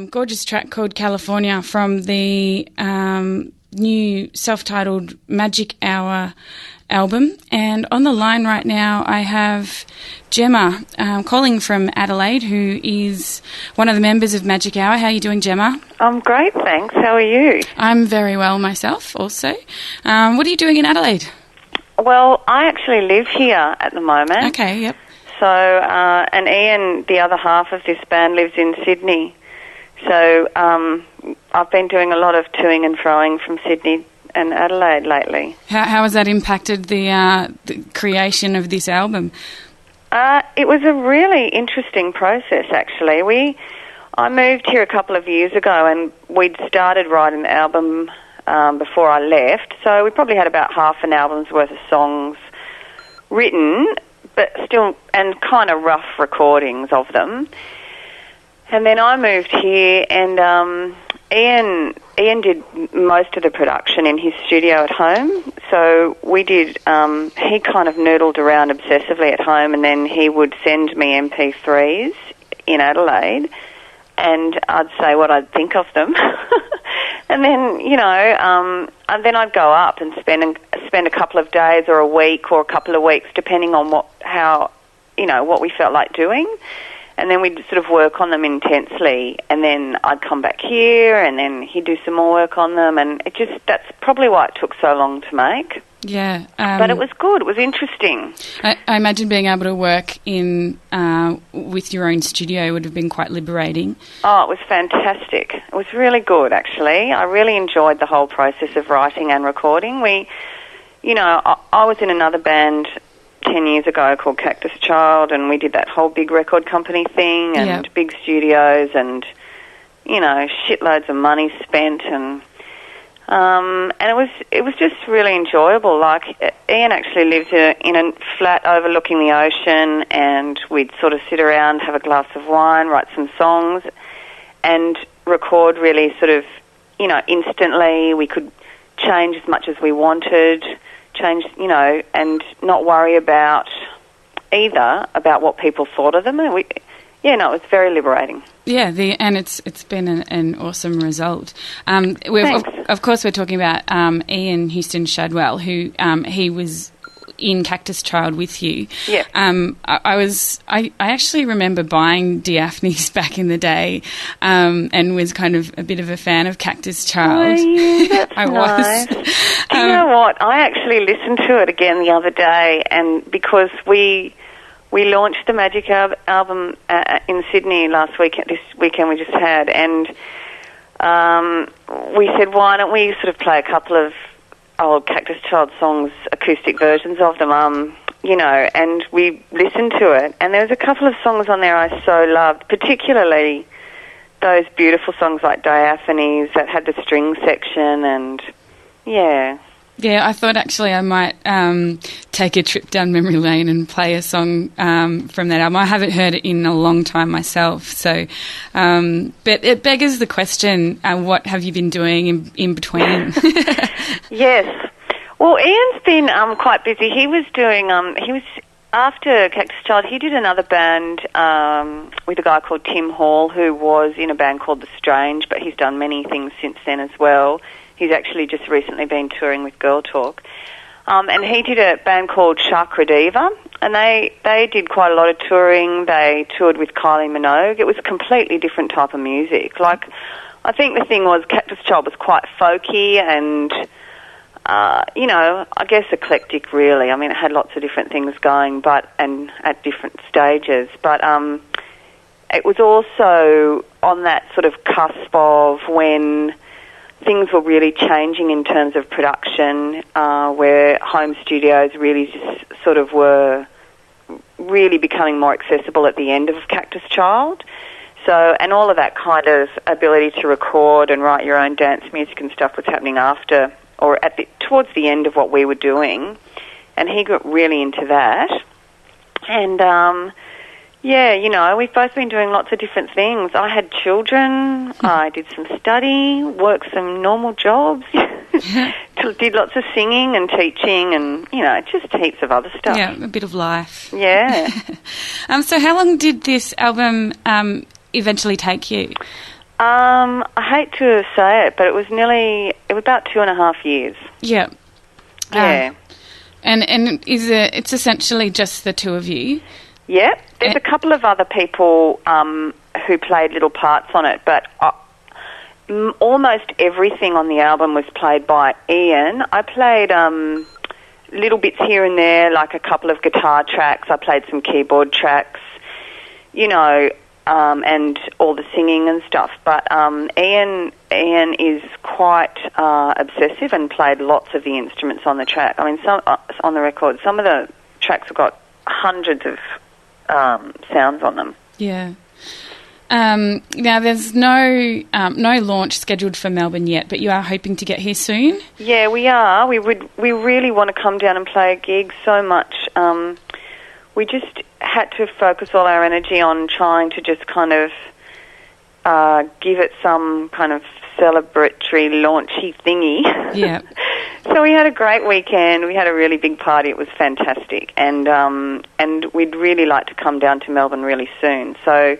Gorgeous track called California from the new self-titled Magic Hour album. And on the line right now I have Gemma calling from Adelaide, who is one of the members of Magic Hour. How are you doing, Gemma? I'm great, thanks. How are you? I'm very well myself also. What are you doing in Adelaide? Well, I actually live here at the moment. Okay, yep. So, and Ian, the other half of this band, lives in Sydney. So I've been doing a lot of toing and froing from Sydney and Adelaide lately. How has that impacted the creation of this album? It was a really interesting process, actually. I moved here a couple of years ago, and we'd started writing the album before I left. So we probably had about half an album's worth of songs written, but still, and kind of rough recordings of them. And then I moved here, and Ian did most of the production in his studio at home. So we did, he kind of noodled around obsessively at home, and then he would send me MP3s in Adelaide, and I'd say what I'd think of them. And then, and then I'd go up and spend a couple of days or a week or a couple of weeks, depending on what we felt like doing. And then we'd sort of work on them intensely, and then I'd come back here, and then he'd do some more work on them, and that's probably why it took so long to make. Yeah. But it was good. It was interesting. I imagine being able to work in with your own studio would have been quite liberating. Oh, it was fantastic. It was really good, actually. I really enjoyed the whole process of writing and recording. I was in another band 10 years ago called Cactus Child, and we did that whole big record company thing and big studios and, shitloads of money spent, and it was just really enjoyable. Like, Ian actually lived in a flat overlooking the ocean, and we'd sort of sit around, have a glass of wine, write some songs, and record really sort of, instantly. We could change as much as we wanted, and not worry about what people thought of them. It was very liberating. Yeah, and it's been an awesome result. Of course, we're talking about Ian Houston Shadwell, who he was in Cactus Child with you. Yeah. I actually remember buying Daphne's back in the day, and was kind of a bit of a fan of Cactus Child. Oh, yeah, that's I nice. was. Do you know what? I actually listened to it again the other day, and because we launched the Magic album in Sydney this weekend we just had, and we said, why don't we sort of play a couple of old Cactus Child songs, acoustic versions of them, and we listened to it, and there was a couple of songs on there I so loved, particularly those beautiful songs like Diaphanes that had the string section, and Yeah, I thought actually I might take a trip down memory lane and play a song from that album. I haven't heard it in a long time myself, so but it beggars the question, what have you been doing in between? Yes. Well, Ian's been quite busy. He was doing, after Cactus Child, he did another band with a guy called Tim Hall, who was in a band called The Strange, but he's done many things since then as well. He's actually just recently been touring with Girl Talk. And he did a band called Chakra Diva, and they did quite a lot of touring. They toured with Kylie Minogue. It was a completely different type of music. Like, I think the thing was Cactus Child was quite folky and, I guess eclectic, really. I mean, it had lots of different things going, and at different stages. But it was also on that sort of cusp of when things were really changing in terms of production, where home studios really just sort of were really becoming more accessible at the end of Cactus Child. So, and all of that kind of ability to record and write your own dance music and stuff was happening after, or towards the end of what we were doing, and he got really into that. And we've both been doing lots of different things. I had children, I did some study, worked some normal jobs, did lots of singing and teaching and, just heaps of other stuff. Yeah, a bit of life. Yeah. So how long did this album eventually take you? I hate to say it, but it was about 2.5 years. Yeah. Yeah. And it's essentially just the two of you? Yeah. There's a couple of other people who played little parts on it, but almost everything on the album was played by Ian. I played little bits here and there, like a couple of guitar tracks. I played some keyboard tracks, and all the singing and stuff. But Ian is quite obsessive and played lots of the instruments on the track. I mean, on the record, some of the tracks have got hundreds of sounds on them. Yeah. Now, there's no launch scheduled for Melbourne yet, but you are hoping to get here soon? Yeah, we are. We really want to come down and play a gig so much. We just had to focus all our energy on trying to just kind of give it some kind of celebratory, launchy thingy. Yeah. So we had a great weekend. We had a really big party. It was fantastic. And we'd really like to come down to Melbourne really soon. So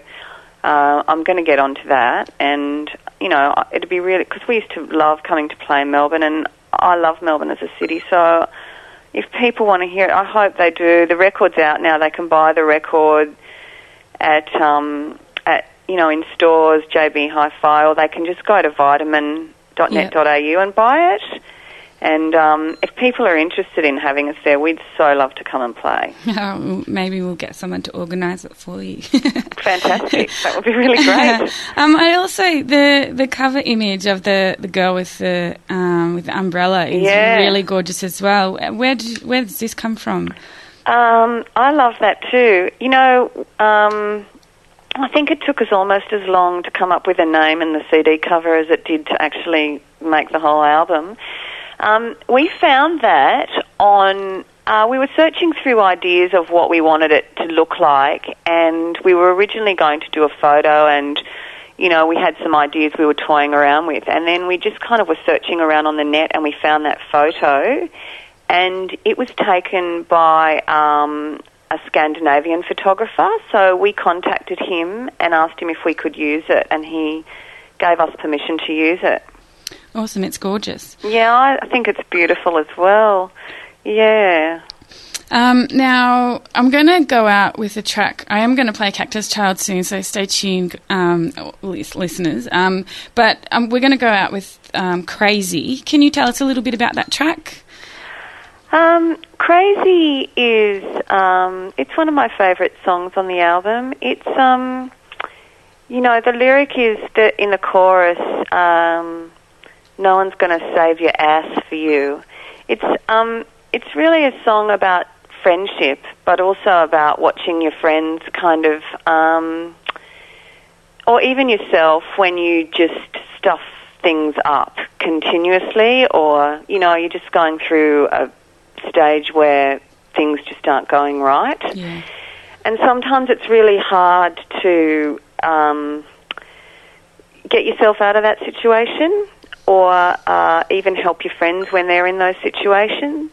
I'm going to get onto that. And, it'd be really... Because we used to love coming to play in Melbourne, and I love Melbourne as a city. So if people want to hear it, I hope they do. The record's out now. They can buy the record at in stores, JB Hi-Fi, or they can just go to vitamin.net.au and buy it. And if people are interested in having us there, we'd so love to come and play. Oh, maybe we'll get someone to organise it for you. Fantastic. That would be really great. I also, the cover image of the girl with the umbrella is really gorgeous as well. Where does this come from? I love that too. I think it took us almost as long to come up with a name and the CD cover as it did to actually make the whole album. We found that we were searching through ideas of what we wanted it to look like, and we were originally going to do a photo, and, we had some ideas we were toying around with, and then we just kind of were searching around on the net, and we found that photo, and it was taken by a Scandinavian photographer, so we contacted him and asked him if we could use it, and he gave us permission to use it. Awesome, it's gorgeous. Yeah, I think it's beautiful as well. Yeah. Now, I'm going to go out with a track. I am going to play Cactus Child soon, so stay tuned, listeners. But we're going to go out with Crazy. Can you tell us a little bit about that track? Crazy is, it's one of my favourite songs on the album. It's, the lyric is that in the chorus, no one's going to save your ass for you. It's really a song about friendship, but also about watching your friends kind of, or even yourself when you just stuff things up continuously, or, you're just going through a stage where things just aren't going right. Yeah. And sometimes it's really hard to get yourself out of that situation, or even help your friends when they're in those situations.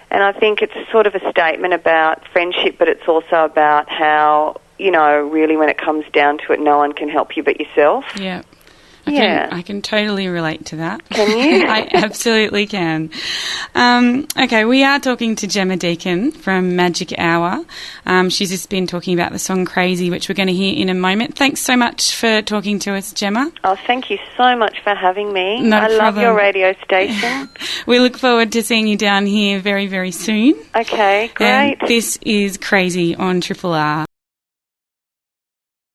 And I think it's sort of a statement about friendship, but it's also about how, really when it comes down to it, no one can help you but yourself. Yeah. I can totally relate to that. Can you? I absolutely can. Okay, we are talking to Gemma Deacon from Magic Hour. She's just been talking about the song Crazy, which we're going to hear in a moment. Thanks so much for talking to us, Gemma. Oh, thank you so much for having me. No problem. Love your radio station. We look forward to seeing you down here very, very soon. Okay, great. And this is Crazy on Triple R.